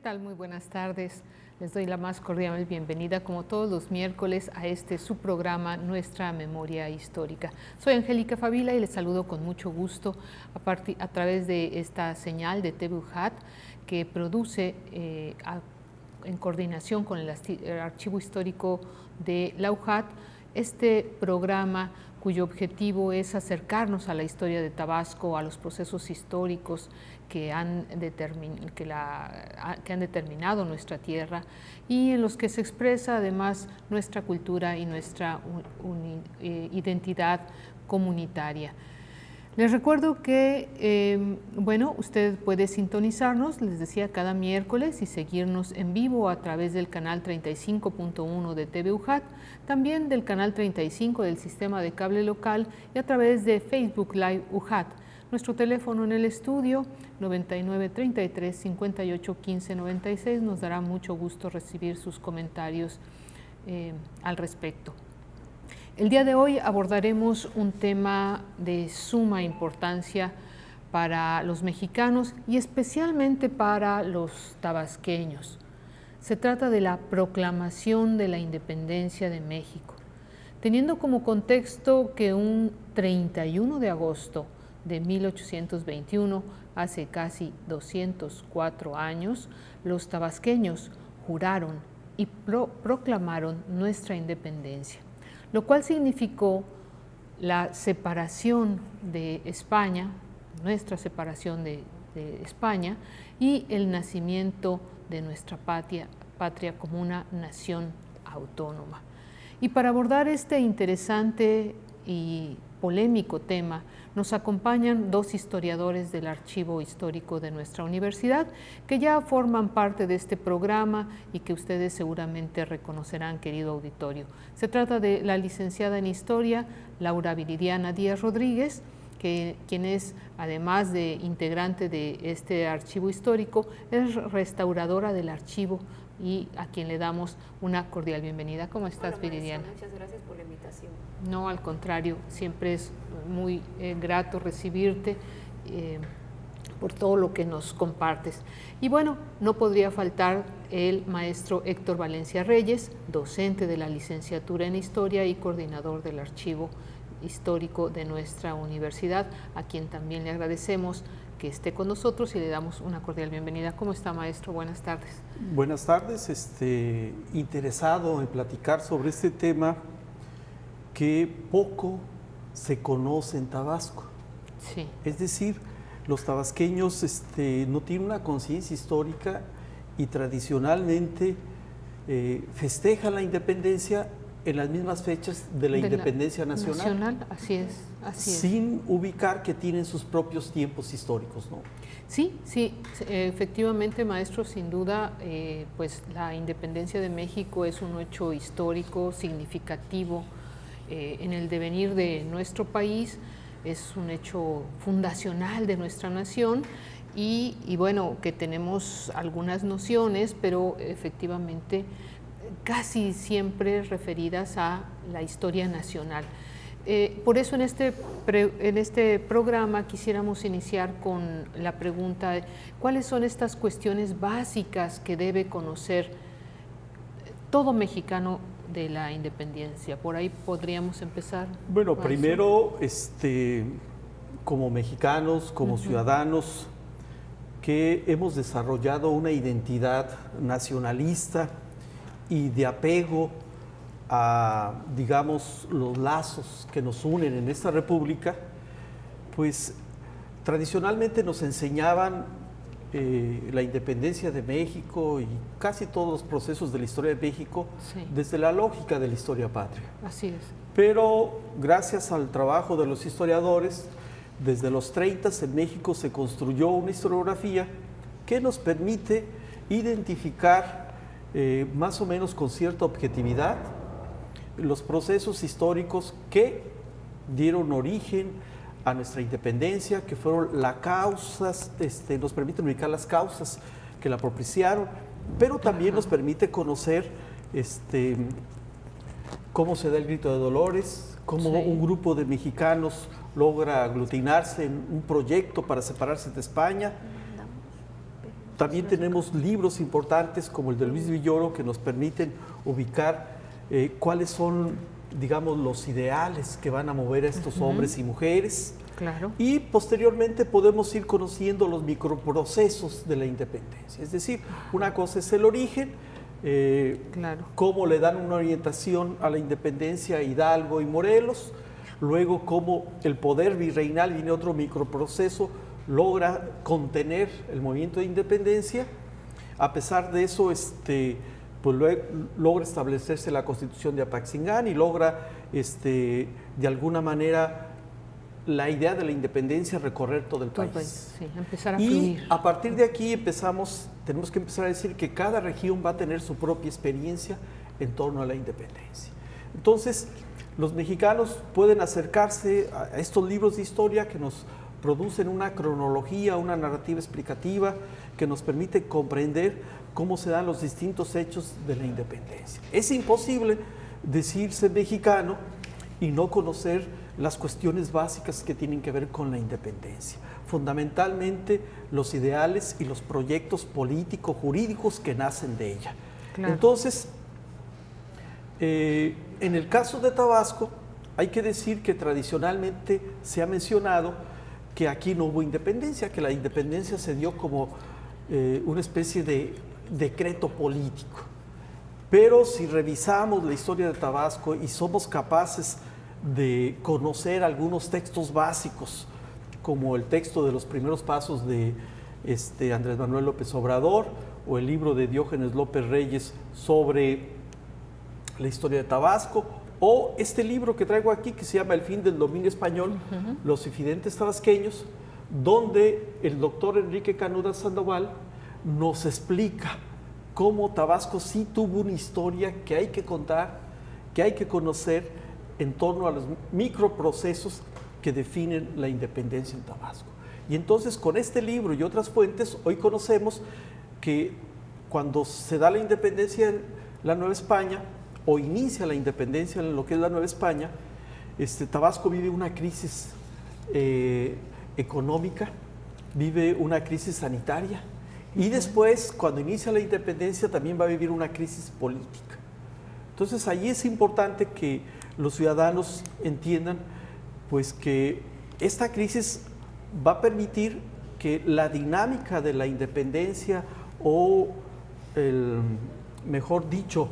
tal? Muy buenas tardes. Les doy la más cordial bienvenida, como todos los miércoles, a su programa Nuestra Memoria Histórica. Soy Angélica Favila y les saludo con mucho gusto a través de esta señal de TV UJAT que produce en coordinación con el Archivo Histórico de la UJAT este programa cuyo objetivo es acercarnos a la historia de Tabasco, a los procesos históricos que han determinado nuestra tierra y en los que se expresa además nuestra cultura y nuestra identidad comunitaria. Les recuerdo que, usted puede sintonizarnos, les decía, cada miércoles y seguirnos en vivo a través del canal 35.1 de TV UJAT, también del canal 35 del sistema de cable local y a través de Facebook Live UJAT. Nuestro teléfono en el estudio 99 33 58 15 96. Nos dará mucho gusto recibir sus comentarios al respecto. El día de hoy abordaremos un tema de suma importancia para los mexicanos y especialmente para los tabasqueños. Se trata de la proclamación de la independencia de México, teniendo como contexto que un 31 de agosto de 1821, hace casi 204 años, los tabasqueños juraron y proclamaron nuestra independencia, lo cual significó la separación de España, nuestra separación de España y el nacimiento de nuestra patria como una nación autónoma. Y para abordar este interesante y polémico tema, nos acompañan dos historiadores del Archivo Histórico de nuestra universidad que ya forman parte de este programa y que ustedes seguramente reconocerán, querido auditorio. Se trata de la licenciada en Historia, Laura Viridiana Díaz Rodríguez, quien es, además de integrante de este archivo histórico, es restauradora del archivo y a quien le damos una cordial bienvenida. ¿Cómo estás, Viridiana? Muchas gracias por la invitación. No, al contrario, siempre es muy grato recibirte por todo lo que nos compartes. Y bueno, no podría faltar el maestro Héctor Valencia Reyes, docente de la licenciatura en Historia y coordinador del Archivo Histórico de nuestra universidad, a quien también le agradecemos que esté con nosotros y le damos una cordial bienvenida. ¿Cómo está, maestro? Buenas tardes. Buenas tardes, interesado en platicar sobre este tema que poco se conoce en Tabasco. Sí. Es decir, los tabasqueños no tienen una conciencia histórica y tradicionalmente festejan la independencia en las mismas fechas de la independencia nacional. Así es. Sin ubicar que tienen sus propios tiempos históricos, ¿no? Sí, efectivamente, maestro, sin duda, pues la independencia de México es un hecho histórico significativo en el devenir de nuestro país, es un hecho fundacional de nuestra nación y bueno, que tenemos algunas nociones, pero efectivamente casi siempre referidas a la historia nacional. Por eso en este programa quisiéramos iniciar con la pregunta de cuáles son estas cuestiones básicas que debe conocer todo mexicano de la independencia. Por ahí podríamos empezar. Bueno, primero, como mexicanos, como ciudadanos, que hemos desarrollado una identidad nacionalista y de apego a, digamos, los lazos que nos unen en esta república, pues tradicionalmente nos enseñaban la independencia de México y casi todos los procesos de la historia de México desde la lógica de la historia patria. Así es. Pero gracias al trabajo de los historiadores, desde los 30 en México se construyó una historiografía que nos permite identificar más o menos con cierta objetividad los procesos históricos que dieron origen a nuestra independencia, que fueron las causas, nos permiten ubicar las causas que la propiciaron, pero también nos permite conocer cómo se da el grito de Dolores, cómo un grupo de mexicanos logra aglutinarse en un proyecto para separarse de España. También tenemos libros importantes como el de Luis Villoro que nos permiten ubicar cuáles son, digamos, los ideales que van a mover a estos hombres y mujeres. Claro. Y posteriormente podemos ir conociendo los microprocesos de la independencia. Es decir, una cosa es el origen, Claro. cómo le dan una orientación a la independencia a Hidalgo y Morelos, luego cómo el poder virreinal, viene otro microproceso, logra contener el movimiento de independencia. A pesar de eso, pues logra establecerse la Constitución de Apaxingán y logra, de alguna manera, la idea de la independencia recorrer todo el país. Sí, empezar a y fluir. a partir de aquí tenemos que empezar a decir que cada región va a tener su propia experiencia en torno a la independencia. Entonces, los mexicanos pueden acercarse a estos libros de historia que nos producen una cronología, una narrativa explicativa que nos permite comprender cómo se dan los distintos hechos de la independencia. Es imposible decirse mexicano y no conocer las cuestiones básicas que tienen que ver con la independencia. Fundamentalmente los ideales y los proyectos político-jurídicos que nacen de ella. Claro. Entonces, en el caso de Tabasco, hay que decir que tradicionalmente se ha mencionado que aquí no hubo independencia, que la independencia se dio como una especie de decreto político. Pero si revisamos la historia de Tabasco y somos capaces de conocer algunos textos básicos, como el texto de los primeros pasos de Andrés Manuel López Obrador, o el libro de Diógenes López Reyes sobre la historia de Tabasco, o este libro que traigo aquí que se llama El fin del dominio español, Los infidentes tabasqueños, donde el doctor Enrique Canudas Sandoval nos explica cómo Tabasco sí tuvo una historia que hay que contar, que hay que conocer en torno a los microprocesos que definen la independencia en Tabasco. Y entonces, con este libro y otras fuentes, hoy conocemos que cuando se da la independencia en la Nueva España, o inicia la independencia en lo que es la Nueva España, Tabasco vive una crisis económica, vive una crisis sanitaria, y después, cuando inicia la independencia, también va a vivir una crisis política. Entonces, ahí es importante que los ciudadanos entiendan pues que esta crisis va a permitir que la dinámica de la independencia, o mejor dicho,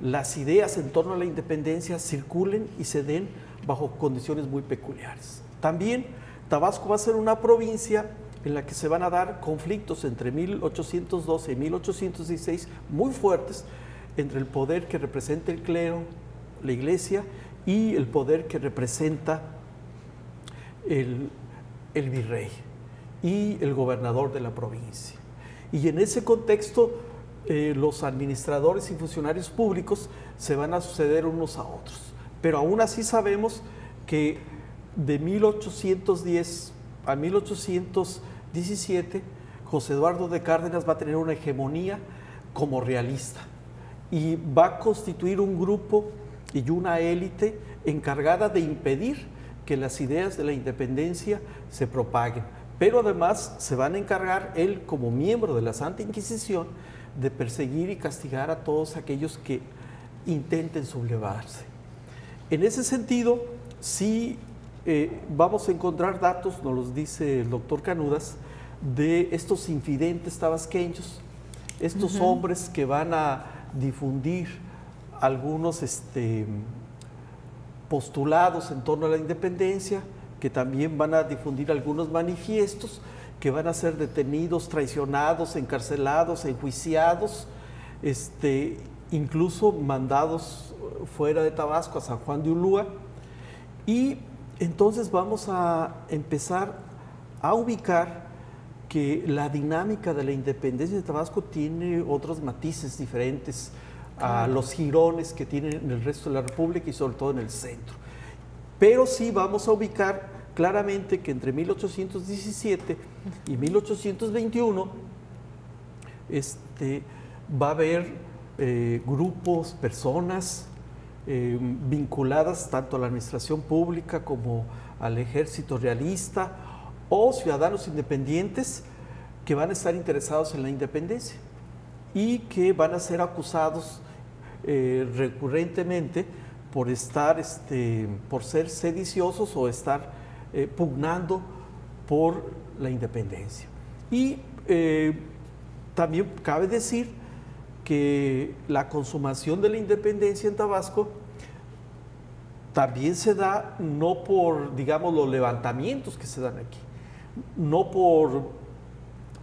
las ideas en torno a la independencia circulen y se den bajo condiciones muy peculiares. También Tabasco va a ser una provincia en la que se van a dar conflictos entre 1812 y 1816 muy fuertes entre el poder que representa el clero, la iglesia, y el poder que representa el virrey y el gobernador de la provincia. Y en ese contexto, los administradores y funcionarios públicos se van a suceder unos a otros. Pero aún así sabemos que de 1810 a 1817, José Eduardo de Cárdenas va a tener una hegemonía como realista y va a constituir un grupo y una élite encargada de impedir que las ideas de la independencia se propaguen. Pero además se van a encargar, él como miembro de la Santa Inquisición, de perseguir y castigar a todos aquellos que intenten sublevarse. En ese sentido, sí vamos a encontrar datos, nos los dice el doctor Canudas, de estos infidentes tabasqueños, estos hombres que van a difundir algunos postulados en torno a la independencia, que también van a difundir algunos manifiestos, que van a ser detenidos, traicionados, encarcelados, enjuiciados, incluso mandados fuera de Tabasco a San Juan de Ulúa. Y entonces vamos a empezar a ubicar que la dinámica de la independencia de Tabasco tiene otros matices diferentes a los jirones que tienen en el resto de la República y sobre todo en el centro. Pero sí vamos a ubicar claramente que entre 1817 y 1821 va a haber grupos, personas vinculadas tanto a la administración pública como al ejército realista, o ciudadanos independientes que van a estar interesados en la independencia y que van a ser acusados recurrentemente por estar, por ser sediciosos o estar pugnando por la independencia. Y también cabe decir que la consumación de la independencia en Tabasco también se da no por, digamos, los levantamientos que se dan aquí, no por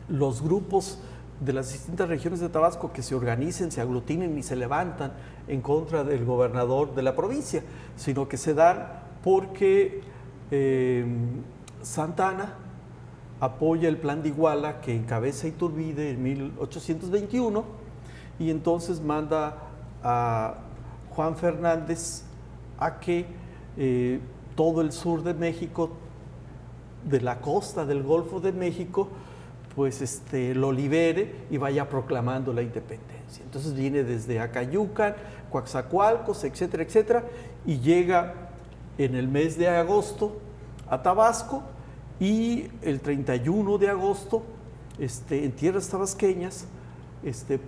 los grupos de las distintas regiones de Tabasco que se organicen, se aglutinen y se levantan en contra del gobernador de la provincia, sino que se dan porque Santa Anna apoya el plan de Iguala que encabeza Iturbide en 1821 y entonces manda a Juan Fernández a que todo el sur de México, de la costa del Golfo de México, pues lo libere y vaya proclamando la independencia. Entonces viene desde Acayucan, Coatzacoalcos, etcétera, etcétera, y llega en el mes de agosto a Tabasco y el 31 de agosto en tierras tabasqueñas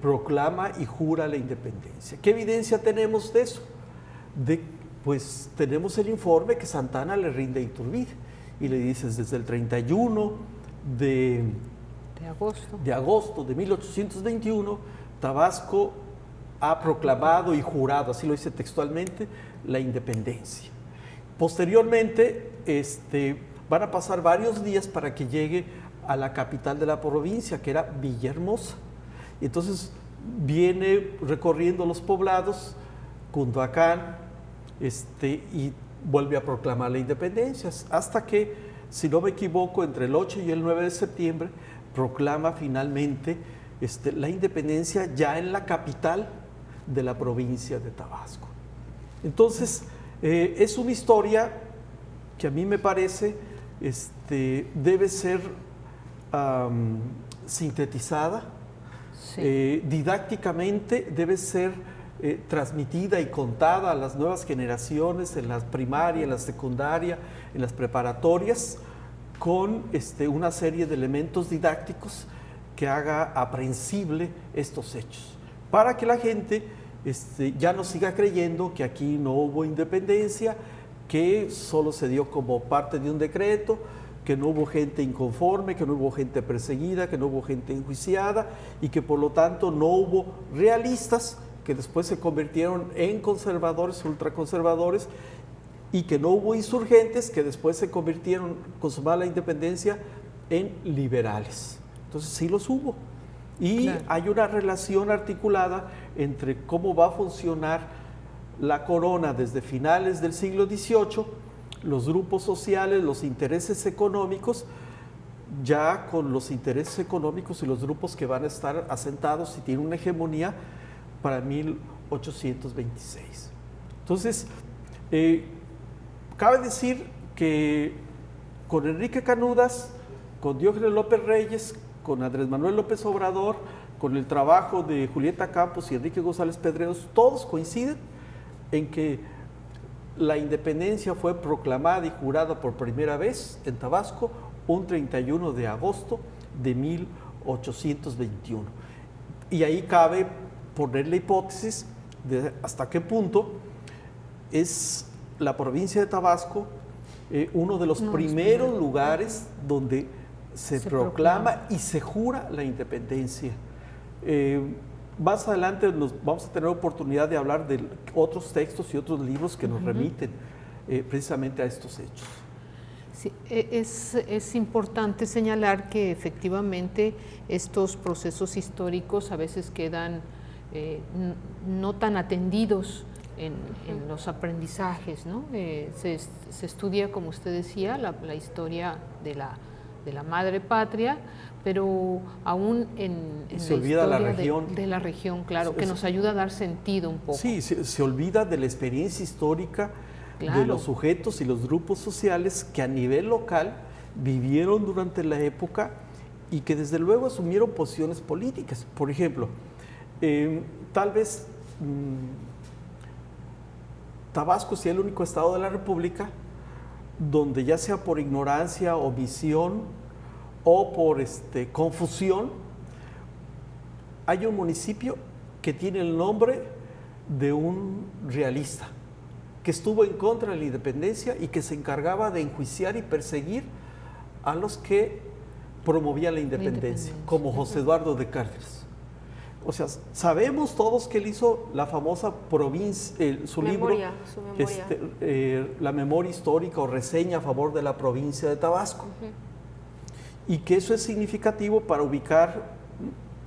proclama y jura la independencia. ¿Qué evidencia tenemos de eso? Pues tenemos el informe que Santa Anna le rinde a Iturbide y le dices desde el 31 de agosto de 1821, Tabasco ha proclamado y jurado, así lo dice textualmente, la independencia. Posteriormente, van a pasar varios días para que llegue a la capital de la provincia, que era Villahermosa. Y entonces viene recorriendo los poblados, Cunduacán, y vuelve a proclamar la independencia, hasta que, si no me equivoco, entre el 8 y el 9 de septiembre, proclama finalmente la independencia ya en la capital de la provincia de Tabasco. Entonces, es una historia que a mí me parece debe ser sintetizada, sí. Didácticamente debe ser transmitida y contada a las nuevas generaciones en la primaria, en la secundaria, en las preparatorias, con una serie de elementos didácticos que haga aprehensible estos hechos, para que la gente ya no siga creyendo que aquí no hubo independencia, que solo se dio como parte de un decreto, que no hubo gente inconforme, que no hubo gente perseguida, que no hubo gente enjuiciada y que por lo tanto no hubo realistas que después se convirtieron en conservadores, ultraconservadores, y que no hubo insurgentes que después se convirtieron, consumada la independencia, en liberales. Entonces sí los hubo. Y claro, hay una relación articulada entre cómo va a funcionar la corona desde finales del siglo XVIII, los grupos sociales, los intereses económicos, ya con los intereses económicos y los grupos que van a estar asentados y tienen una hegemonía para 1826. Entonces, cabe decir que con Enrique Canudas, con Diógenes López Reyes, con Andrés Manuel López Obrador, con el trabajo de Julieta Campos y Enrique González Pedreros, todos coinciden en que la independencia fue proclamada y jurada por primera vez en Tabasco un 31 de agosto de 1821. Y ahí cabe poner la hipótesis de hasta qué punto es la provincia de Tabasco uno de los primeros lugares donde se proclama y se jura la independencia. Más adelante vamos a tener oportunidad de hablar de otros textos y otros libros que nos remiten precisamente a estos hechos. Sí, es importante señalar que efectivamente estos procesos históricos a veces quedan no tan atendidos en los aprendizajes, ¿no? Se estudia, como usted decía, la historia de la madre patria, pero aún en la historia de la región, claro, que nos ayuda a dar sentido un poco. Sí, se olvida de la experiencia histórica, claro, de los sujetos y los grupos sociales que a nivel local vivieron durante la época y que desde luego asumieron posiciones políticas. Por ejemplo, tal vez Tabasco sea el único estado de la República donde, ya sea por ignorancia, omisión o por confusión, hay un municipio que tiene el nombre de un realista que estuvo en contra de la independencia y que se encargaba de enjuiciar y perseguir a los que promovían la independencia, como José Eduardo de Cárdenas. O sea, sabemos todos que él hizo la famosa su memoria, la memoria histórica o reseña a favor de la provincia de Tabasco. Y que eso es significativo para ubicar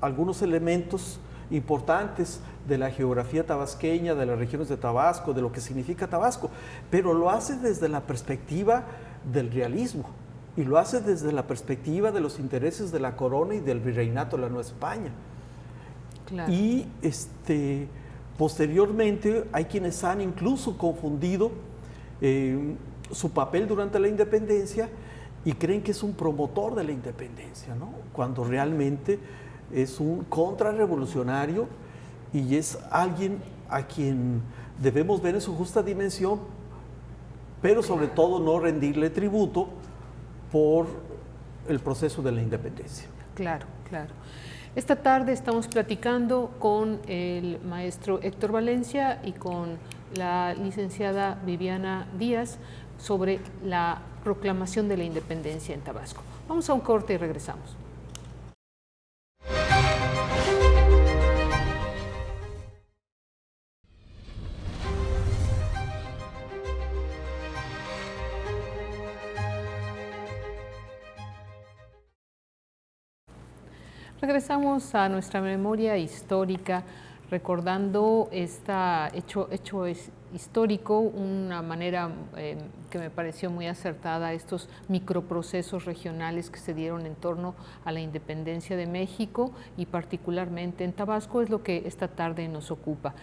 algunos elementos importantes de la geografía tabasqueña, de las regiones de Tabasco, de lo que significa Tabasco, pero lo hace desde la perspectiva del realismo y lo hace desde la perspectiva de los intereses de la corona y del virreinato de la Nueva España. Claro. Y posteriormente hay quienes han incluso confundido su papel durante la independencia y creen que es un promotor de la independencia, ¿no? Cuando realmente es un contrarrevolucionario y es alguien a quien debemos ver en su justa dimensión, pero sobre todo no rendirle tributo por el proceso de la independencia. Claro, claro. Esta tarde estamos platicando con el maestro Héctor Valencia y con la licenciada Viviana Díaz sobre la proclamación de la independencia en Tabasco. Vamos a un corte y regresamos. Regresamos a nuestra memoria histórica, recordando este hecho histórico, una manera que me pareció muy acertada, estos microprocesos regionales que se dieron en torno a la independencia de México y particularmente en Tabasco, es lo que esta tarde nos ocupa.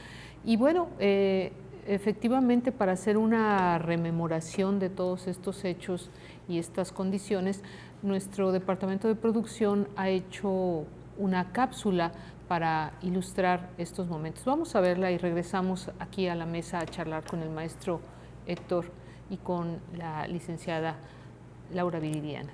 Y bueno, efectivamente, para hacer una rememoración de todos estos hechos y estas condiciones, nuestro departamento de producción ha hecho una cápsula para ilustrar estos momentos. Vamos a verla y regresamos aquí a la mesa a charlar con el maestro Héctor y con la licenciada Laura Viridiana.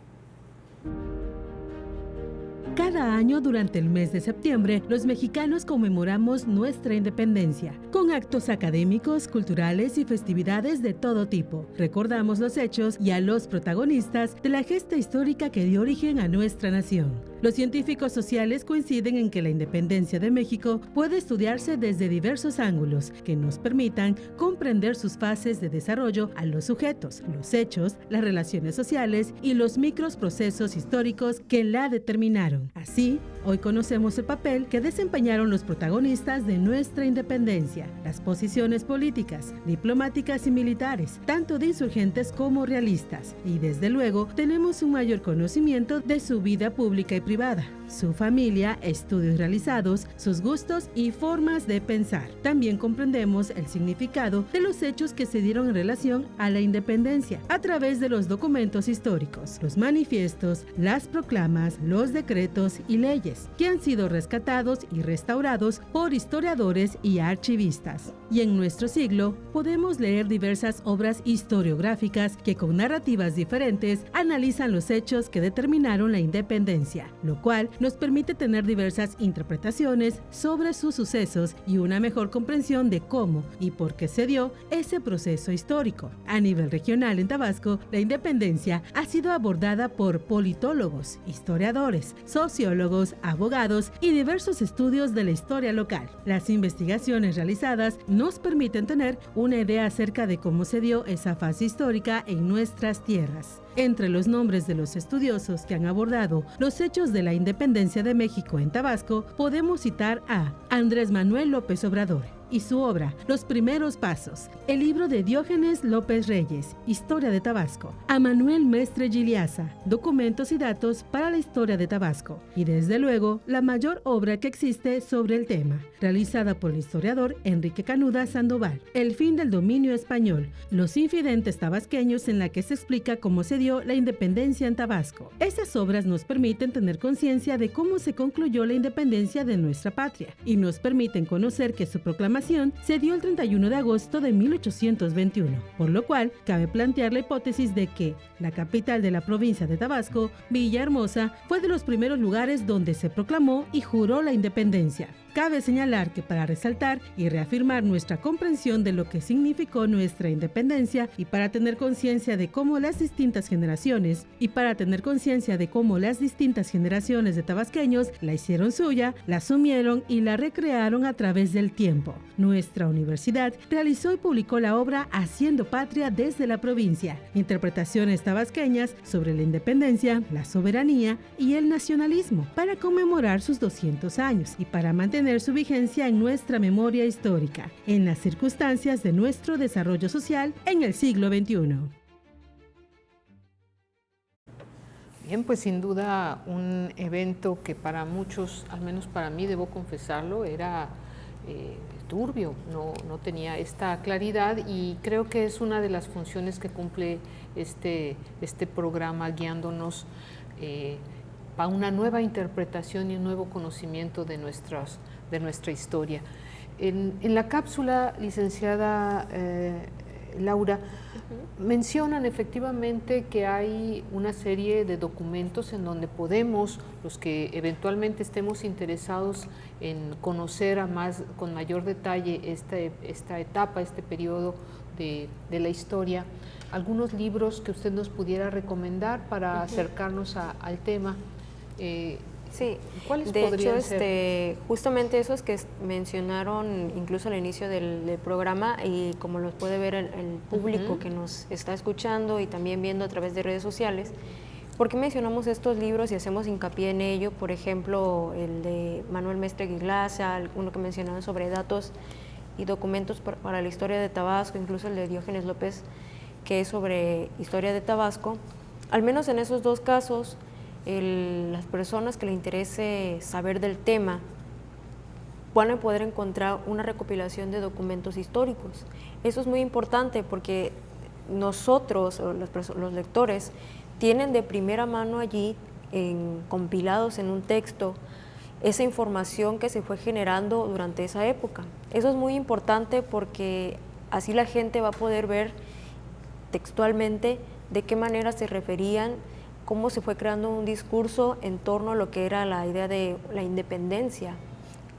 Cada año durante el mes de septiembre, los mexicanos conmemoramos nuestra independencia, con actos académicos, culturales y festividades de todo tipo. Recordamos los hechos y a los protagonistas de la gesta histórica que dio origen a nuestra nación. Los científicos sociales coinciden en que la independencia de México puede estudiarse desde diversos ángulos que nos permitan comprender sus fases de desarrollo a los sujetos, los hechos, las relaciones sociales y los microprocesos históricos que la determinaron. Así, hoy conocemos el papel que desempeñaron los protagonistas de nuestra independencia, las posiciones políticas, diplomáticas y militares, tanto de insurgentes como realistas, y desde luego tenemos un mayor conocimiento de su vida pública y privada, su familia, estudios realizados, sus gustos y formas de pensar. También comprendemos el significado de los hechos que se dieron en relación a la independencia a través de los documentos históricos, los manifiestos, las proclamas, los decretos y leyes, que han sido rescatados y restaurados por historiadores y archivistas. Y en nuestro siglo podemos leer diversas obras historiográficas que con narrativas diferentes analizan los hechos que determinaron la independencia, lo cual nos permite tener diversas interpretaciones sobre sus sucesos y una mejor comprensión de cómo y por qué se dio ese proceso histórico. A nivel regional en Tabasco, la independencia ha sido abordada por politólogos, historiadores, sociólogos, abogados y diversos estudios de la historia local. Las investigaciones realizadas nos permiten tener una idea acerca de cómo se dio esa fase histórica en nuestras tierras. Entre los nombres de los estudiosos que han abordado los hechos de la independencia de México en Tabasco, podemos citar a Andrés Manuel López Obrador y su obra Los Primeros Pasos, el libro de Diógenes López Reyes, Historia de Tabasco, a Manuel Mestre Giliaza, Documentos y Datos para la Historia de Tabasco, y desde luego la mayor obra que existe sobre el tema, realizada por el historiador Enrique Canuda Sandoval, El fin del dominio español, los infidentes tabasqueños, en la que se explica cómo se dio la independencia en Tabasco. Estas obras nos permiten tener conciencia de cómo se concluyó la independencia de nuestra patria y nos permiten conocer que su proclamación proclamación se dio el 31 de agosto de 1821, por lo cual cabe plantear la hipótesis de que la capital de la provincia de Tabasco, Villahermosa, fue de los primeros lugares donde se proclamó y juró la independencia. Cabe señalar que para resaltar y reafirmar nuestra comprensión de lo que significó nuestra independencia y para tener conciencia de cómo las distintas generaciones de tabasqueños la hicieron suya, la asumieron y la recrearon a través del tiempo, nuestra universidad realizó y publicó la obra Haciendo Patria desde la provincia, interpretaciones tabasqueñas sobre la independencia, la soberanía y el nacionalismo, para conmemorar sus 200 años y para mantener su vigencia en nuestra memoria histórica, en las circunstancias de nuestro desarrollo social en el siglo XXI. Bien, pues sin duda un evento que para muchos, al menos para mí, debo confesarlo, era turbio, no tenía esta claridad y creo que es una de las funciones que cumple este programa guiándonos para una nueva interpretación y un nuevo conocimiento de nuestra historia. En la cápsula, licenciada Laura, mencionan efectivamente que hay una serie de documentos en donde podemos, los que eventualmente estemos interesados en conocer con mayor detalle esta etapa, este periodo de la historia, algunos libros que usted nos pudiera recomendar para acercarnos al tema. Sí, ¿cuáles de podrían hecho, ser? justamente esos que mencionaron incluso al inicio del programa y como los puede ver el público que nos está escuchando y también viendo a través de redes sociales, ¿por qué mencionamos estos libros y hacemos hincapié en ello? Por ejemplo, el de Manuel Mestre Guiglaza, uno que mencionaron sobre datos y documentos para la historia de Tabasco, incluso el de Diógenes López, que es sobre historia de Tabasco. Al menos en esos dos casos, las personas que les interese saber del tema van a poder encontrar una recopilación de documentos históricos. Eso es muy importante porque nosotros, los lectores, tienen de primera mano allí, compilados en un texto, esa información que se fue generando durante esa época. Eso es muy importante porque así la gente va a poder ver textualmente de qué manera se referían, cómo se fue creando un discurso en torno a lo que era la idea de la independencia,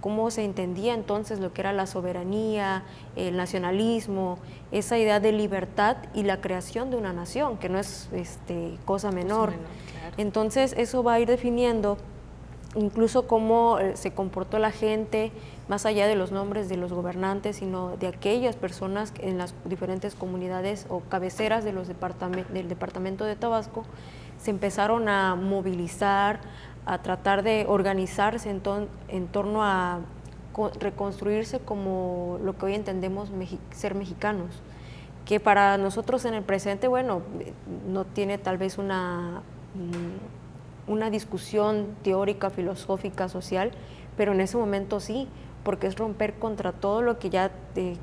cómo se entendía entonces lo que era la soberanía, el nacionalismo, esa idea de libertad y la creación de una nación, que no es cosa menor. Claro. Entonces eso va a ir definiendo incluso cómo se comportó la gente, más allá de los nombres de los gobernantes, sino de aquellas personas en las diferentes comunidades o cabeceras de del departamento de Tabasco, se empezaron a movilizar, a tratar de organizarse en torno a reconstruirse como lo que hoy entendemos ser mexicanos, que para nosotros en el presente, bueno, no tiene tal vez una discusión teórica, filosófica, social, pero en ese momento sí, porque es romper contra todo lo que ya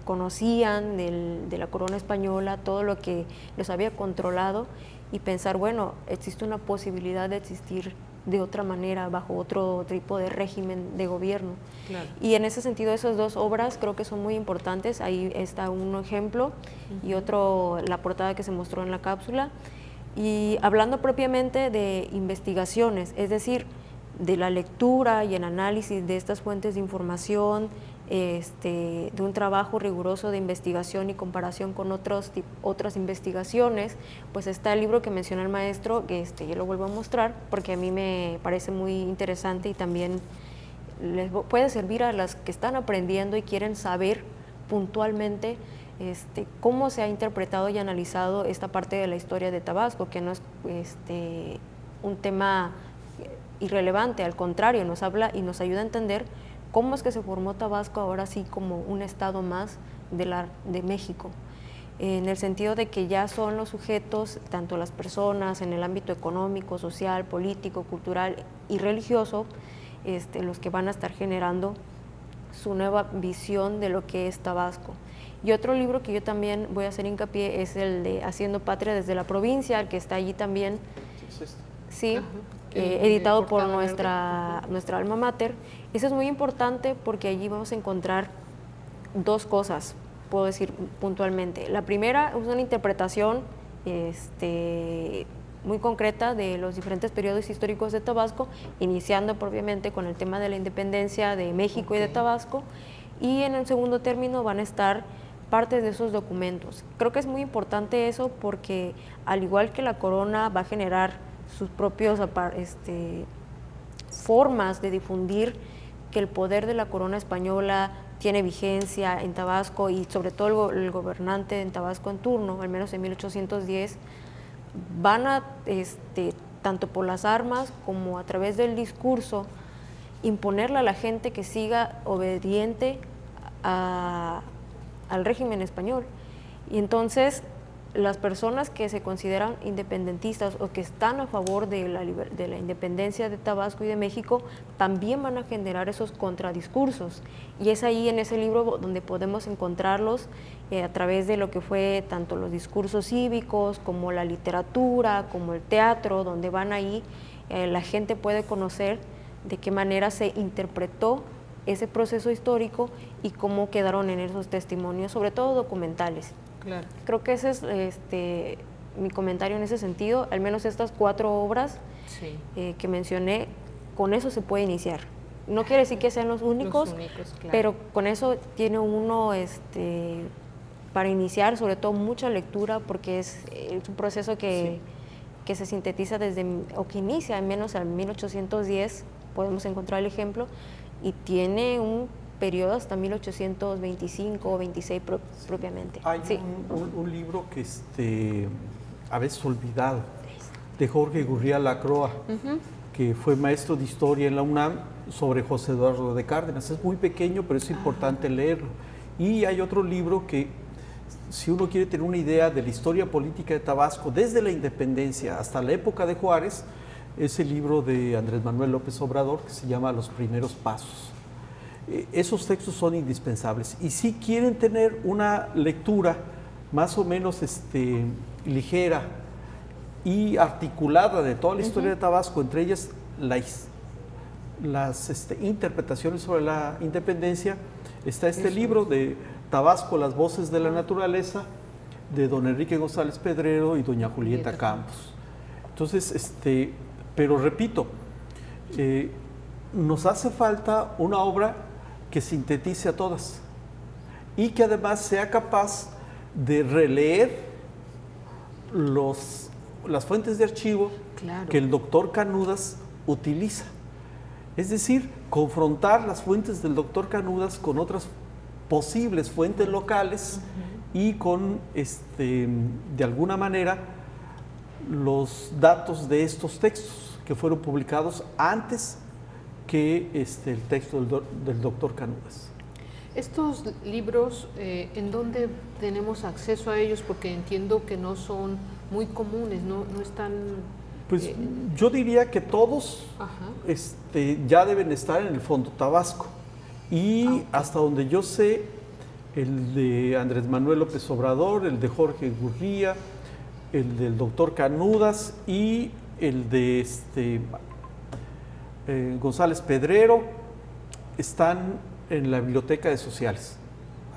conocían de la corona española, todo lo que los había controlado y pensar, bueno, existe una posibilidad de existir de otra manera, bajo otro tipo de régimen de gobierno. Claro. Y en ese sentido, esas dos obras creo que son muy importantes. Ahí está un ejemplo y otro, la portada que se mostró en la cápsula. Y hablando propiamente de investigaciones, es decir, de la lectura y el análisis de estas fuentes de información, de un trabajo riguroso de investigación y comparación con otras investigaciones, pues está el libro que menciona el maestro, que yo lo vuelvo a mostrar porque a mí me parece muy interesante y también les puede servir a las que están aprendiendo y quieren saber puntualmente cómo se ha interpretado y analizado esta parte de la historia de Tabasco, que no es un tema irrelevante, al contrario, nos habla y nos ayuda a entender cómo es que se formó Tabasco ahora sí como un estado más de México, en el sentido de que ya son los sujetos, tanto las personas en el ámbito económico, social, político, cultural y religioso, los que van a estar generando su nueva visión de lo que es Tabasco. Y otro libro que yo también voy a hacer hincapié es el de Haciendo Patria desde la provincia, el que está allí también, sí, editado por nuestra alma mater. Eso es muy importante porque allí vamos a encontrar dos cosas, puedo decir puntualmente. La primera es una interpretación muy concreta de los diferentes periodos históricos de Tabasco, iniciando propiamente con el tema de la independencia de México y de Tabasco, y en el segundo término van a estar partes de esos documentos. Creo que es muy importante eso porque al igual que la corona va a generar sus propios formas de difundir que el poder de la corona española tiene vigencia en Tabasco, y sobre todo el gobernante en Tabasco en turno, al menos en 1810, van a, tanto por las armas como a través del discurso, imponerle a la gente que siga obediente al régimen español. Y entonces las personas que se consideran independentistas o que están a favor de la independencia de Tabasco y de México también van a generar esos contradiscursos, y es ahí en ese libro donde podemos encontrarlos a través de lo que fue tanto los discursos cívicos como la literatura, como el teatro, donde van ahí, la gente puede conocer de qué manera se interpretó ese proceso histórico y cómo quedaron en esos testimonios, sobre todo documentales. Claro. Creo que ese es mi comentario en ese sentido. Al menos estas 4 obras que mencioné, con eso se puede iniciar. No quiere decir que sean los únicos, claro, pero con eso tiene uno para iniciar, sobre todo mucha lectura, porque es un proceso que se sintetiza o que inicia al menos en 1810, podemos encontrar el ejemplo, y tiene un periodo hasta 1825 o 26 propiamente. Hay un libro que a veces olvidado, de Jorge Gurría Lacroix, que fue maestro de historia en la UNAM, sobre José Eduardo de Cárdenas. Es muy pequeño, pero es importante leerlo. Y hay otro libro que, si uno quiere tener una idea de la historia política de Tabasco, desde la independencia hasta la época de Juárez, es el libro de Andrés Manuel López Obrador, que se llama Los Primeros Pasos. Esos textos son indispensables, y si quieren tener una lectura más o menos ligera y articulada de toda la historia de Tabasco, entre ellas las interpretaciones sobre la independencia, está libro de Tabasco, Las Voces de la Naturaleza, de don Enrique González Pedrero y doña Julieta Campos. Entonces, pero repito, nos hace falta una obra que sintetice a todas y que además sea capaz de releer las fuentes de archivo que el doctor Canudas utiliza. Es decir, confrontar las fuentes del doctor Canudas con otras posibles fuentes locales y con, de alguna manera, los datos de estos textos que fueron publicados antes que el texto del doctor Canudas. Estos libros, ¿en dónde tenemos acceso a ellos? Porque entiendo que no son muy comunes, no están... Pues yo diría que todos ya deben estar en el Fondo Tabasco. Y hasta donde yo sé, el de Andrés Manuel López Obrador, el de Jorge Gurría, el del doctor Canudas y el de González Pedrero están en la Biblioteca de Sociales.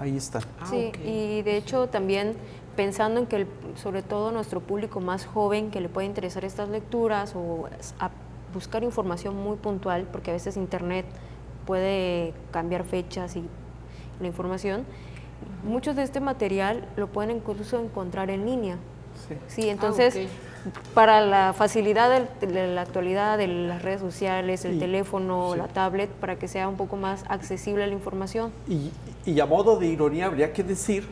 Ahí están. Sí, y de hecho también pensando en que sobre todo nuestro público más joven que le puede interesar estas lecturas o a buscar información muy puntual, porque a veces internet puede cambiar fechas y la información, muchos de este material lo pueden incluso encontrar en línea. Sí, entonces para la facilidad de la actualidad de las redes sociales, el teléfono, la tablet, para que sea un poco más accesible la información. Y a modo de ironía habría que decir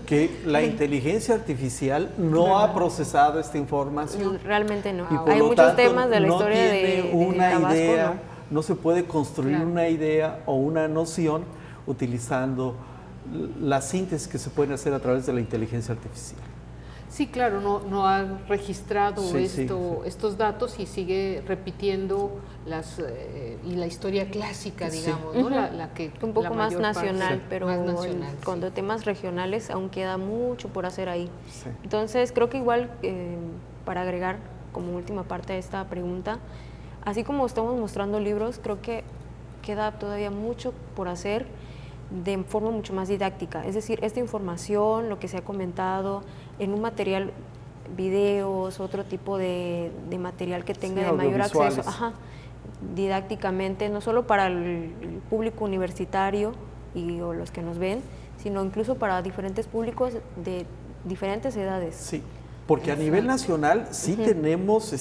que la inteligencia artificial no ha procesado esta información. Realmente no. Hay muchos temas de la historia de Tabasco, idea, no se puede construir una idea o una noción utilizando la síntesis que se pueden hacer a través de la inteligencia artificial. Sí, claro, no ha registrado estos datos y sigue repitiendo y la historia clásica, digamos, ¿no? La que un poco más nacional, pero más nacional, cuando temas regionales aún queda mucho por hacer ahí. Sí. Entonces, creo que igual, para agregar como última parte de esta pregunta, así como estamos mostrando libros, creo que queda todavía mucho por hacer. de forma mucho más didáctica. Es decir, esta información, lo que se ha comentado, en un material, videos, otro tipo de material que tenga de mayor acceso, didácticamente, no solo para el público universitario o los que nos ven, sino incluso para diferentes públicos de diferentes edades. Sí, porque a nivel nacional sí tenemos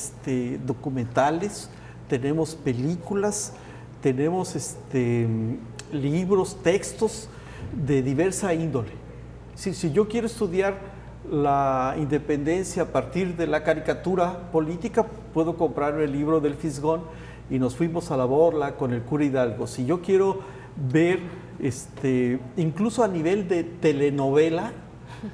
documentales, tenemos películas, tenemos libros, textos de diversa índole. Si yo quiero estudiar la independencia a partir de la caricatura política, puedo comprar el libro del Fisgón y nos fuimos a la borla con el cura Hidalgo. Si yo quiero ver, incluso a nivel de telenovela,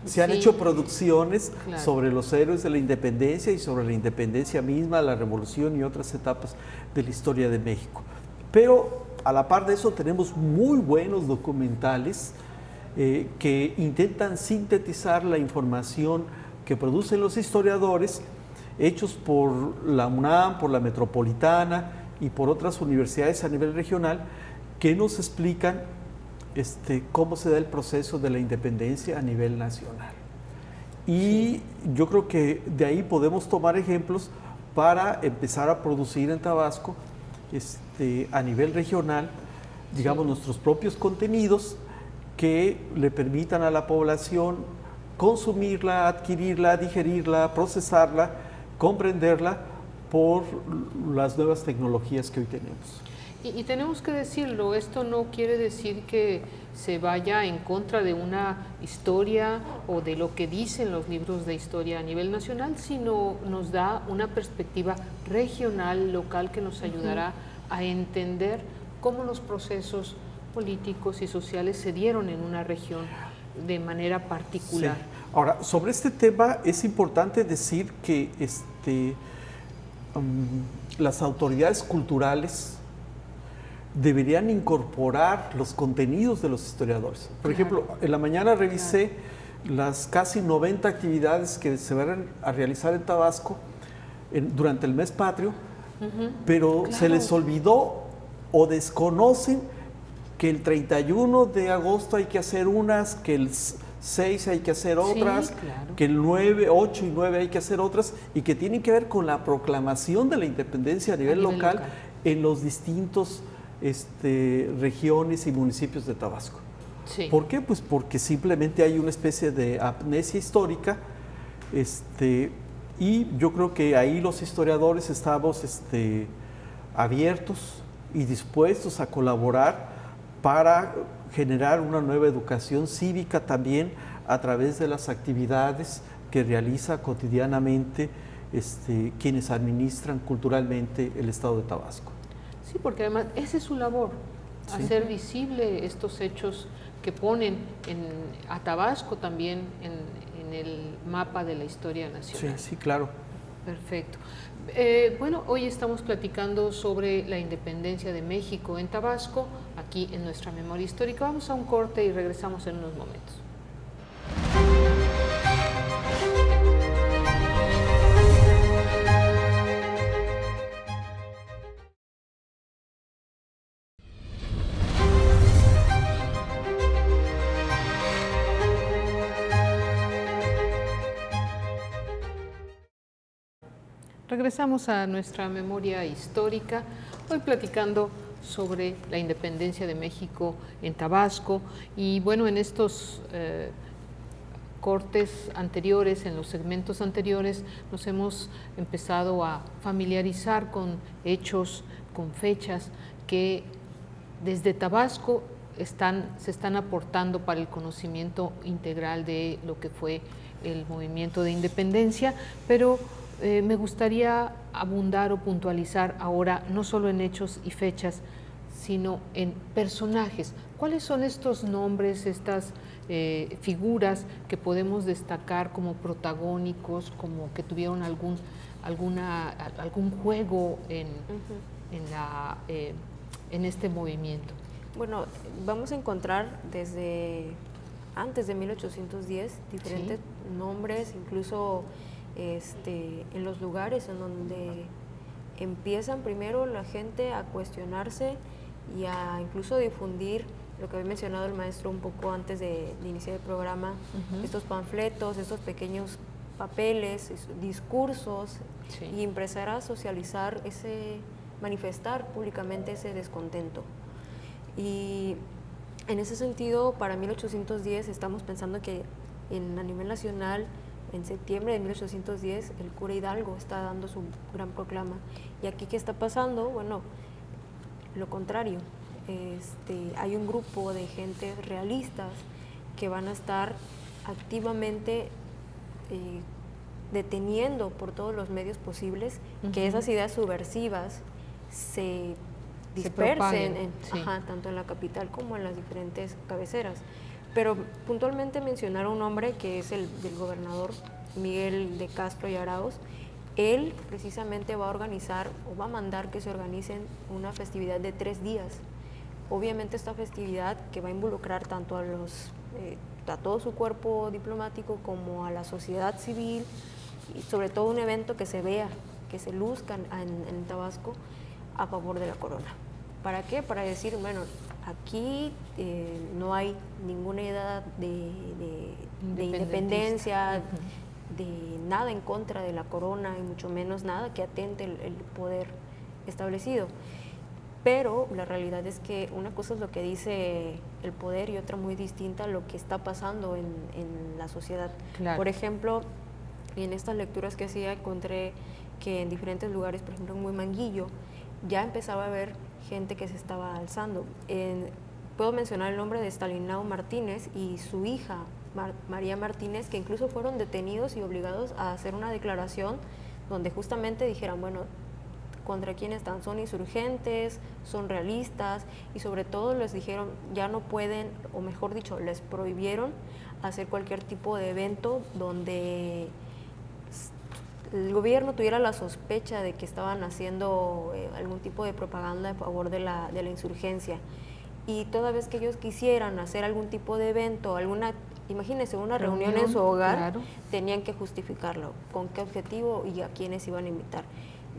se han hecho producciones sobre los héroes de la independencia y sobre la independencia misma, la revolución y otras etapas de la historia de México. Pero a la par de eso tenemos muy buenos documentales que intentan sintetizar la información que producen los historiadores, hechos por la UNAM, por la Metropolitana y por otras universidades a nivel regional, que nos explican cómo se da el proceso de la independencia a nivel nacional. Y yo creo que de ahí podemos tomar ejemplos para empezar a producir en Tabasco, a nivel regional, digamos, nuestros propios contenidos que le permitan a la población consumirla, adquirirla, digerirla, procesarla, comprenderla por las nuevas tecnologías que hoy tenemos. Y tenemos que decirlo, esto no quiere decir que se vaya en contra de una historia o de lo que dicen los libros de historia a nivel nacional, sino nos da una perspectiva regional, local, que nos ayudará a entender cómo los procesos políticos y sociales se dieron en una región de manera particular. Sí. Ahora, sobre este tema es importante decir que las autoridades culturales deberían incorporar los contenidos de los historiadores. Por ejemplo, en la mañana revisé las casi 90 actividades que se van a realizar en Tabasco durante el mes patrio, pero se les olvidó o desconocen que el 31 de agosto hay que hacer unas, que el 6 hay que hacer otras, que el 9, 8 y 9 hay que hacer otras, y que tienen que ver con la proclamación de la independencia a nivel local en los distintos regiones y municipios de Tabasco. Sí. ¿Por qué? Pues porque simplemente hay una especie de amnesia histórica, y yo creo que ahí los historiadores estamos abiertos y dispuestos a colaborar para generar una nueva educación cívica también a través de las actividades que realiza cotidianamente quienes administran culturalmente el estado de Tabasco. Sí, porque además esa es su labor, hacer visible estos hechos que ponen a Tabasco también en el mapa de la historia nacional. Sí, claro. Perfecto. Bueno, hoy estamos platicando sobre la independencia de México en Tabasco, aquí en nuestra memoria histórica. Vamos a un corte y regresamos en unos momentos. Regresamos a nuestra memoria histórica, hoy platicando sobre la independencia de México en Tabasco. Y bueno, en estos cortes anteriores, en los segmentos anteriores, nos hemos empezado a familiarizar con hechos, con fechas que desde Tabasco se están aportando para el conocimiento integral de lo que fue el movimiento de independencia, pero me gustaría abundar o puntualizar ahora no solo en hechos y fechas, sino en personajes. ¿Cuáles son estos nombres, estas figuras que podemos destacar como protagónicos, como que tuvieron algún juego en este movimiento? Bueno, vamos a encontrar desde antes de 1810 diferentes nombres, incluso en los lugares en donde empiezan primero la gente a cuestionarse y a incluso difundir lo que había mencionado el maestro un poco antes de iniciar el programa, estos panfletos, estos pequeños papeles, discursos, y empezar a socializar manifestar públicamente ese descontento. Y en ese sentido, para 1810 estamos pensando que a nivel nacional, en septiembre de 1810, el cura Hidalgo está dando su gran proclama. ¿Y aquí qué está pasando? Bueno, lo contrario. Hay un grupo de gente realistas que van a estar activamente deteniendo por todos los medios posibles que esas ideas subversivas se dispersen tanto en la capital como en las diferentes cabeceras. Pero puntualmente mencionar a un hombre que es el del gobernador Miguel de Castro y Arauz. Él precisamente va a organizar o va a mandar que se organicen una festividad de 3 días. Obviamente esta festividad que va a involucrar tanto a todo su cuerpo diplomático como a la sociedad civil, y sobre todo un evento que se vea, que se luzca en Tabasco a favor de la corona. ¿Para qué? Para decir, bueno, aquí no hay ninguna idea de independencia, de nada en contra de la corona y mucho menos nada que atente el poder establecido. Pero la realidad es que una cosa es lo que dice el poder y otra muy distinta lo que está pasando en la sociedad. Claro. Por ejemplo, en estas lecturas que hacía encontré que en diferentes lugares, por ejemplo en Huimanguillo, ya empezaba a haber gente que se estaba alzando. Puedo mencionar el nombre de Stalinao Martínez y su hija María Martínez, que incluso fueron detenidos y obligados a hacer una declaración donde justamente dijeran, bueno, contra quién están, son insurgentes, son realistas, y sobre todo les dijeron ya no pueden, o mejor dicho, les prohibieron hacer cualquier tipo de evento donde el gobierno tuviera la sospecha de que estaban haciendo algún tipo de propaganda a favor de la insurgencia. Y toda vez que ellos quisieran hacer algún tipo de evento, imagínense, una reunión en su hogar, claro, tenían que justificarlo, con qué objetivo y a quiénes iban a invitar.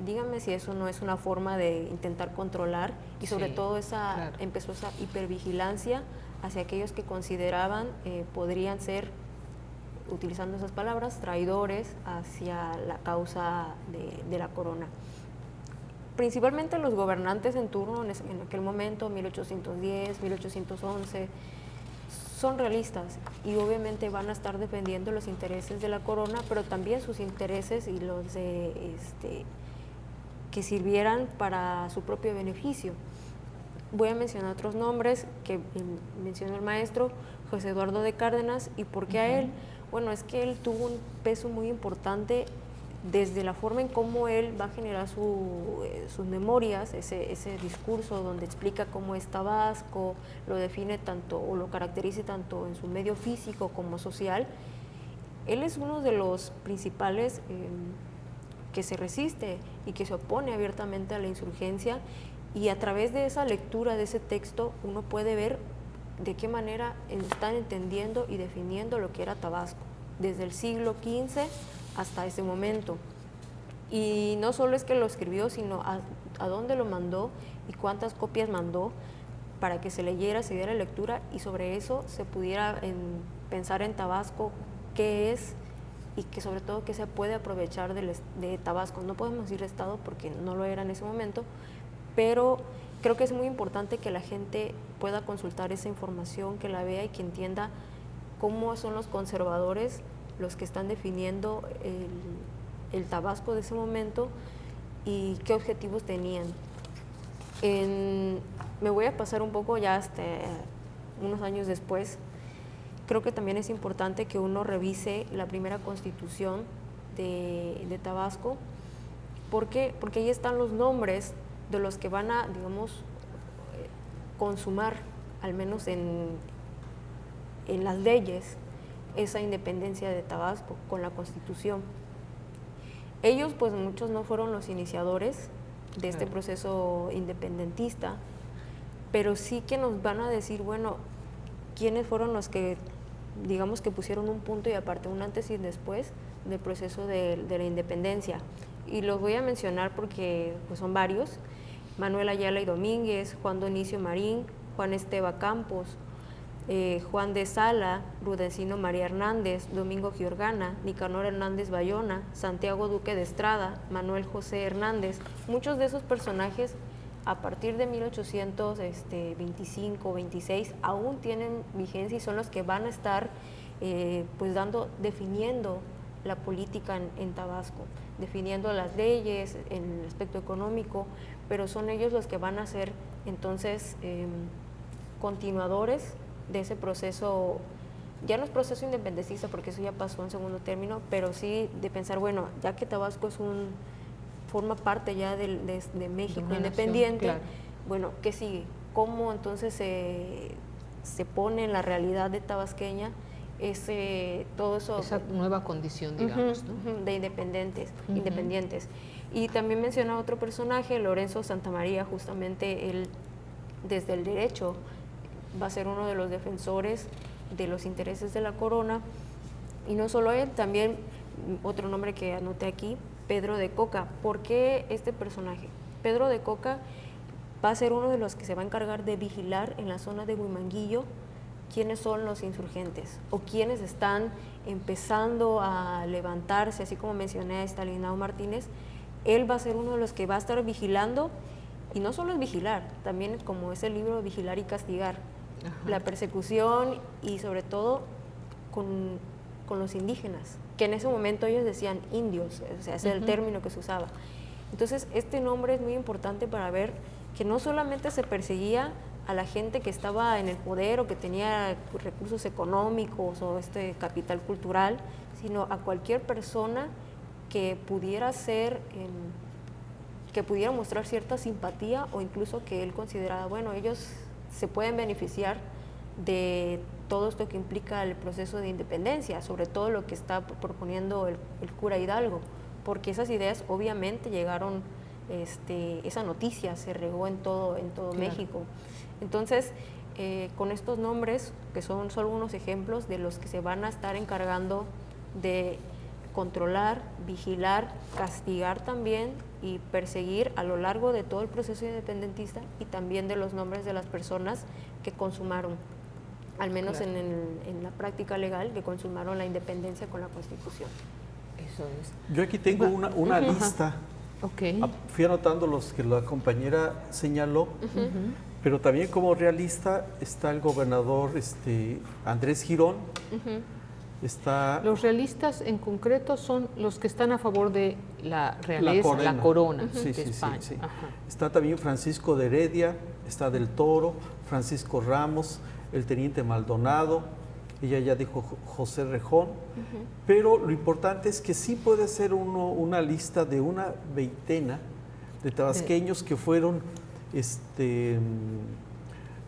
Díganme si eso no es una forma de intentar controlar y sobre todo empezó esa hipervigilancia hacia aquellos que consideraban podrían ser, utilizando esas palabras, traidores hacia la causa de la corona. Principalmente los gobernantes en turno en aquel momento, 1810, 1811, son realistas y obviamente van a estar defendiendo los intereses de la corona, pero también sus intereses y los de que sirvieran para su propio beneficio. Voy a mencionar otros nombres que mencionó el maestro, José Eduardo de Cárdenas. ¿Y por qué a él? Bueno, es que él tuvo un peso muy importante desde la forma en cómo él va a generar sus memorias, ese discurso donde explica cómo es Tabasco, lo define tanto o lo caracteriza tanto en su medio físico como social. Él es uno de los principales que se resiste y que se opone abiertamente a la insurgencia, y a través de esa lectura de ese texto uno puede ver de qué manera están entendiendo y definiendo lo que era Tabasco desde el siglo XV hasta ese momento. Y no solo es que lo escribió, sino a dónde lo mandó y cuántas copias mandó para que se leyera, se diera lectura y sobre eso se pudiera pensar en Tabasco, qué es y que sobre todo que se puede aprovechar de Tabasco. No podemos decir estado porque no lo era en ese momento, pero creo que es muy importante que la gente pueda consultar esa información, que la vea y que entienda cómo son los conservadores los que están definiendo el Tabasco de ese momento y qué objetivos tenían. Me voy a pasar un poco ya hasta unos años después. Creo que también es importante que uno revise la primera constitución de Tabasco. ¿Por qué? Porque ahí están los nombres de los que van a, digamos, consumar, al menos en las leyes, esa independencia de Tabasco con la Constitución. Ellos, pues muchos no fueron los iniciadores de este proceso independentista, pero sí que nos van a decir, bueno, quiénes fueron los que, digamos, que pusieron un punto y aparte, un antes y después del proceso de la independencia. Y los voy a mencionar porque pues, son varios: Manuel Ayala y Domínguez, Juan Dionisio Marín, Juan Esteba Campos, Juan de Sala, Rudencino María Hernández, Domingo Giorgana, Nicanor Hernández Bayona, Santiago Duque de Estrada, Manuel José Hernández. Muchos de esos personajes a partir de 1825, 26 aún tienen vigencia y son los que van a estar pues definiendo la política en Tabasco, definiendo las leyes en el aspecto económico, pero son ellos los que van a ser entonces continuadores de ese proceso. Ya no es proceso independentista porque eso ya pasó en segundo término, pero sí de pensar, bueno, ya que Tabasco forma parte ya de México independiente, nación, claro. Bueno, ¿qué sigue? ¿Cómo entonces se pone en la realidad de tabasqueña todo eso? Esa nueva condición, digamos, ¿no? De independientes. Y también menciona otro personaje, Lorenzo Santamaría, justamente él, desde el derecho, va a ser uno de los defensores de los intereses de la corona, y no solo él, también otro nombre que anoté aquí, Pedro de Coca. ¿Por qué este personaje? Pedro de Coca va a ser uno de los que se va a encargar de vigilar en la zona de Huimanguillo quiénes son los insurgentes o quiénes están empezando a levantarse, así como mencioné a Stalinao Martínez. Él va a ser uno de los que va a estar vigilando, y no solo es vigilar, también como es el libro Vigilar y Castigar, la persecución y sobre todo con los indígenas, que en ese momento ellos decían indios, o sea, ese es el término que se usaba. Entonces, este nombre es muy importante para ver que no solamente se perseguía a la gente que estaba en el poder o que tenía recursos económicos o capital cultural, sino a cualquier persona que pudiera que pudiera mostrar cierta simpatía o incluso que él consideraba, bueno, ellos se pueden beneficiar de todo esto que implica el proceso de independencia, sobre todo lo que está proponiendo el cura Hidalgo, porque esas ideas obviamente llegaron, esa noticia se regó en todo claro. México. Entonces, con estos nombres, que son solo unos ejemplos de los que se van a estar encargando de controlar, vigilar, castigar también y perseguir a lo largo de todo el proceso independentista, y también de los nombres de las personas que consumaron, al menos claro. en la práctica legal, que consumaron la independencia con la Constitución. Eso es. Yo aquí tengo una lista. Okay. Fui anotando los que la compañera señaló, pero también como realista está el gobernador Andrés Girón. Los realistas en concreto son los que están a favor de la realeza, la corona de España. Sí. Está también Francisco de Heredia, está Del Toro, Francisco Ramos, el teniente Maldonado, ella ya dijo José Rejón, pero lo importante es que sí puede ser una lista de una veintena de tabasqueños que fueron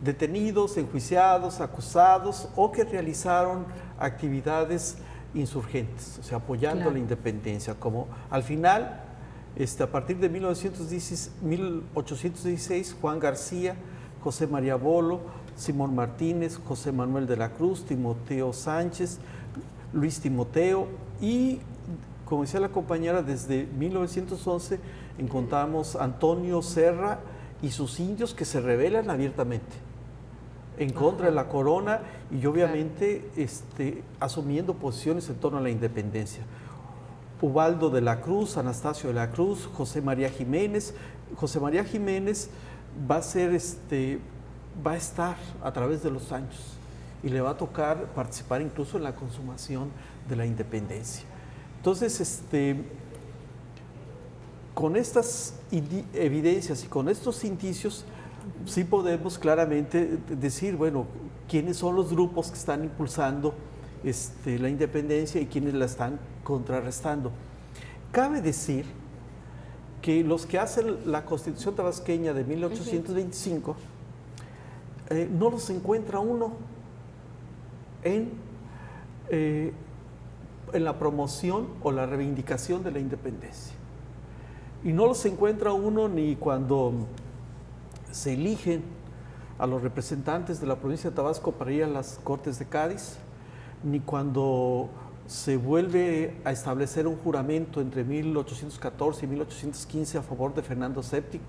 detenidos, enjuiciados, acusados o que realizaron actividades insurgentes, o sea, apoyando claro. la independencia, como al final, a partir de 1816, Juan García, José María Bolo, Simón Martínez, José Manuel de la Cruz, Timoteo Sánchez, Luis Timoteo, y como decía la compañera, desde 1911 encontramos Antonio Serra y sus indios que se rebelan abiertamente en contra de la corona y obviamente asumiendo posiciones en torno a la independencia. Ubaldo de la Cruz, Anastasio de la Cruz, José María Jiménez. José María Jiménez va a estar a través de los años y le va a tocar participar incluso en la consumación de la independencia. Entonces, con estas evidencias y con estos indicios, sí podemos claramente decir, bueno, quiénes son los grupos que están impulsando la independencia y quiénes la están contrarrestando. Cabe decir que los que hacen la Constitución tabasqueña de 1825 no los encuentra uno en la promoción o la reivindicación de la independencia. Y no los encuentra uno ni cuando se eligen a los representantes de la provincia de Tabasco para ir a las Cortes de Cádiz, ni cuando se vuelve a establecer un juramento entre 1814 y 1815 a favor de Fernando VII,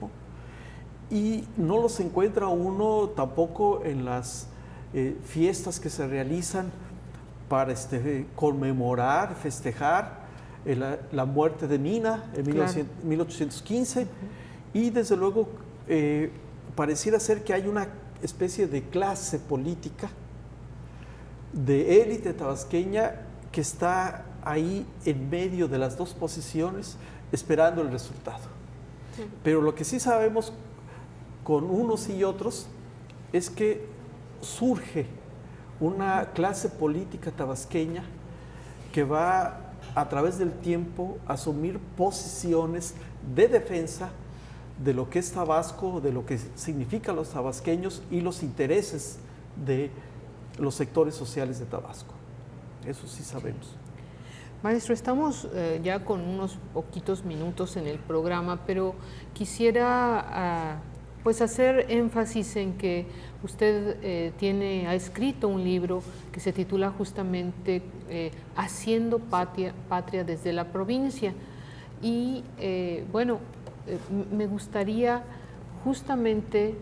y no los encuentra uno tampoco en las fiestas que se realizan para conmemorar, festejar la muerte de Mina en 1815, y desde luego pareciera ser que hay una especie de clase política, de élite tabasqueña, que está ahí en medio de las dos posiciones esperando el resultado. Pero lo que sí sabemos con unos y otros es que surge una clase política tabasqueña que va a través del tiempo a asumir posiciones de defensa de lo que es Tabasco, de lo que significan los tabasqueños y los intereses de los sectores sociales de Tabasco. Eso sí sabemos. Maestro, estamos ya con unos poquitos minutos en el programa, pero quisiera pues hacer énfasis en que usted ha escrito un libro que se titula justamente Haciendo Patria desde la provincia. Y bueno, me gustaría justamente,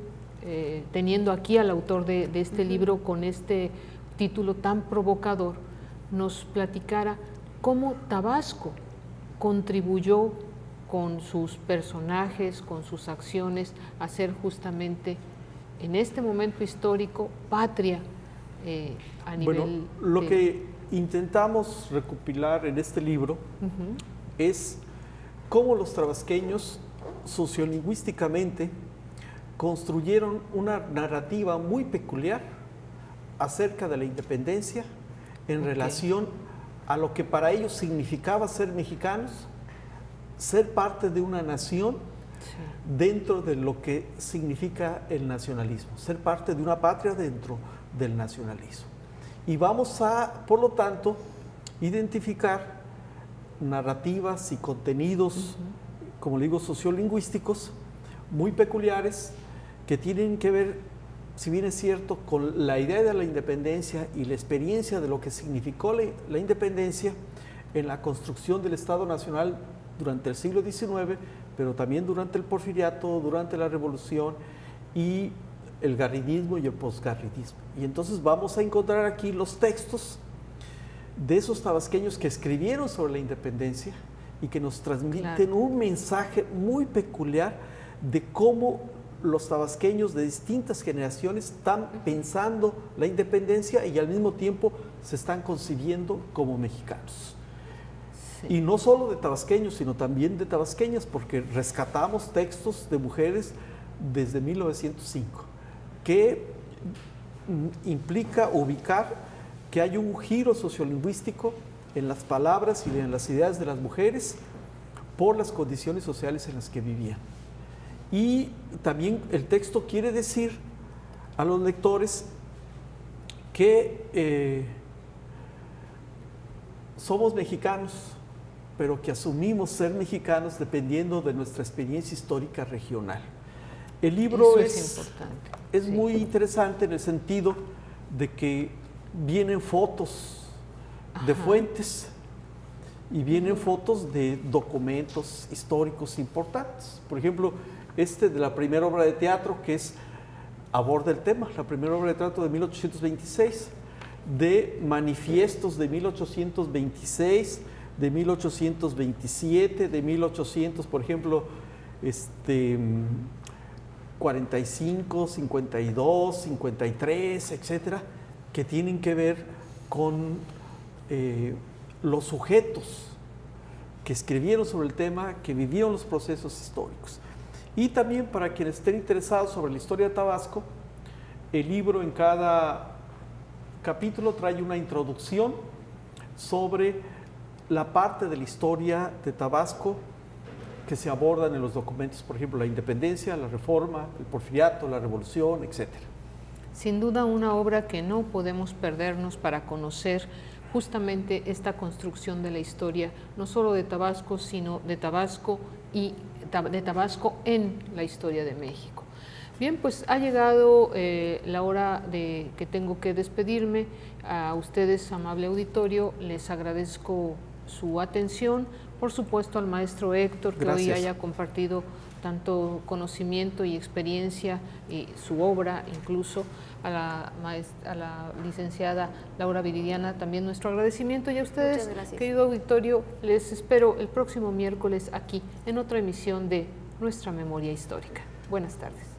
teniendo aquí al autor de este libro con este título tan provocador, nos platicara cómo Tabasco contribuyó con sus personajes, con sus acciones, a ser justamente en este momento histórico patria a nivel... Bueno, lo que intentamos recopilar en este libro es cómo los tabasqueños sociolingüísticamente construyeron una narrativa muy peculiar acerca de la independencia en relación a lo que para ellos significaba ser mexicanos, ser parte de una nación dentro de lo que significa el nacionalismo, ser parte de una patria dentro del nacionalismo. Y vamos a, por lo tanto, identificar narrativas y contenidos, como le digo, sociolingüísticos, muy peculiares, que tienen que ver, si bien es cierto, con la idea de la independencia y la experiencia de lo que significó la independencia en la construcción del Estado Nacional durante el siglo XIX, pero también durante el porfiriato, durante la Revolución y el garridismo y el posgarridismo. Y entonces vamos a encontrar aquí los textos de esos tabasqueños que escribieron sobre la independencia y que nos transmiten un mensaje muy peculiar de cómo los tabasqueños de distintas generaciones están pensando la independencia y al mismo tiempo se están concibiendo como mexicanos. Y no solo de tabasqueños, sino también de tabasqueñas, porque rescatamos textos de mujeres desde 1905, que implica ubicar que hay un giro sociolingüístico en las palabras y en las ideas de las mujeres por las condiciones sociales en las que vivían. Y también el texto quiere decir a los lectores que somos mexicanos, pero que asumimos ser mexicanos dependiendo de nuestra experiencia histórica regional. El libro es muy interesante en el sentido de que vienen fotos de fuentes y vienen fotos de documentos históricos importantes. Por ejemplo, de la primera obra de teatro, que aborda el tema, la primera obra de teatro de 1826, de manifiestos de 1826, de 1827, de 1800, por ejemplo, 45, 52, 53, etcétera, que tienen que ver con los sujetos que escribieron sobre el tema, que vivieron los procesos históricos. Y también para quienes estén interesados sobre la historia de Tabasco, el libro en cada capítulo trae una introducción sobre la parte de la historia de Tabasco que se abordan en los documentos, por ejemplo, la independencia, la reforma, el porfiriato, la revolución, etc. Sin duda una obra que no podemos perdernos para conocer justamente esta construcción de la historia, no solo de Tabasco, sino de Tabasco y de Tabasco en la historia de México. Bien, pues ha llegado la hora de que tengo que despedirme. A ustedes, amable auditorio, les agradezco su atención, por supuesto al maestro Héctor, que hoy haya compartido tanto conocimiento y experiencia, su obra, incluso a la licenciada Laura Viridiana, también nuestro agradecimiento, y a ustedes, querido auditorio, les espero el próximo miércoles aquí en otra emisión de Nuestra Memoria Histórica. Buenas tardes.